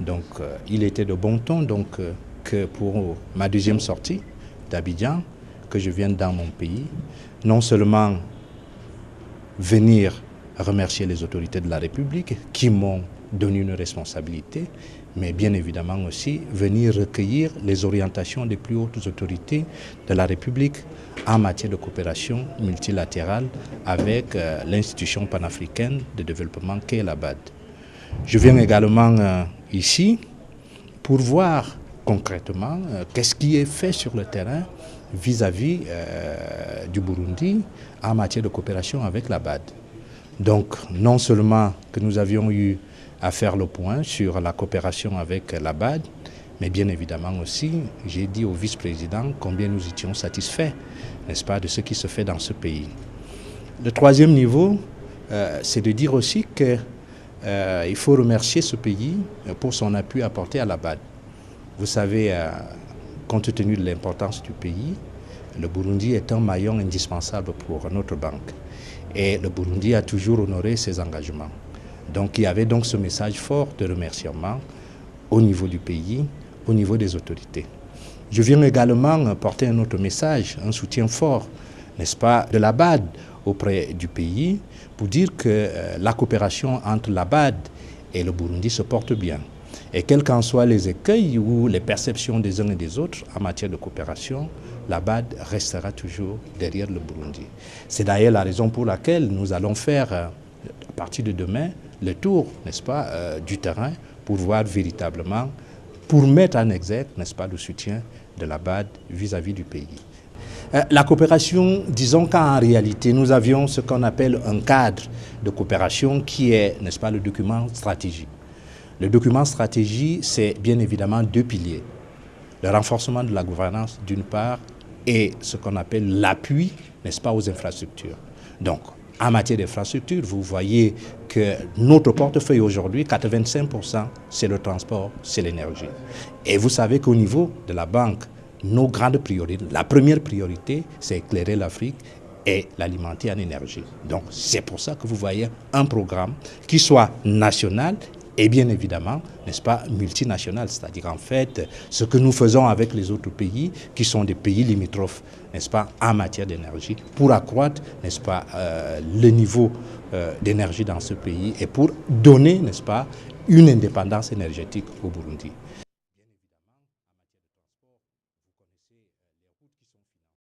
Donc il était de bon ton que pour ma deuxième sortie d'Abidjan, que je vienne dans mon pays, non seulement venir remercier les autorités de la République qui m'ont donné une responsabilité, mais bien évidemment aussi venir recueillir les orientations des plus hautes autorités de la République en matière de coopération multilatérale avec l'institution panafricaine de développement qu'est la BAD. Je viens également ici pour voir concrètement qu'est-ce qui est fait sur le terrain vis-à-vis du Burundi en matière de coopération avec la BAD. Donc non seulement que nous avions eu à faire le point sur la coopération avec la BAD, mais bien évidemment aussi, j'ai dit au vice-président combien nous étions satisfaits, n'est-ce pas, de ce qui se fait dans ce pays. Le troisième niveau, c'est de dire aussi qu'il faut remercier ce pays pour son appui apporté à la BAD. Vous savez, compte tenu de l'importance du pays, le Burundi est un maillon indispensable pour notre banque. Et le Burundi a toujours honoré ses engagements. Donc il y avait donc ce message fort de remerciement au niveau du pays, au niveau des autorités. Je viens également porter un autre message, un soutien fort, n'est-ce pas, de la BAD auprès du pays pour dire que la coopération entre la BAD et le Burundi se porte bien. Et quels qu'en soient les écueils ou les perceptions des uns et des autres en matière de coopération, la BAD restera toujours derrière le Burundi. C'est d'ailleurs la raison pour laquelle nous allons faire, à partir de demain, le tour, n'est-ce pas, du terrain pour voir véritablement, pour mettre en exergue, n'est-ce pas, le soutien de la BAD vis-à-vis du pays. La coopération, disons qu'en réalité, nous avions ce qu'on appelle un cadre de coopération qui est, n'est-ce pas, le document stratégique. Le document stratégie, c'est bien évidemment deux piliers. Le renforcement de la gouvernance d'une part et ce qu'on appelle l'appui, n'est-ce pas, aux infrastructures. Donc, en matière d'infrastructures, vous voyez que notre portefeuille aujourd'hui, 85%, c'est le transport, c'est l'énergie. Et vous savez qu'au niveau de la banque, nos grandes priorités, la première priorité, c'est éclairer l'Afrique et l'alimenter en énergie. Donc, c'est pour ça que vous voyez un programme qui soit national et bien évidemment, n'est-ce pas, multinational, c'est-à-dire en fait, ce que nous faisons avec les autres pays, qui sont des pays limitrophes, n'est-ce pas, en matière d'énergie, pour accroître, n'est-ce pas, le niveau d'énergie dans ce pays et pour donner, n'est-ce pas, une indépendance énergétique au Burundi.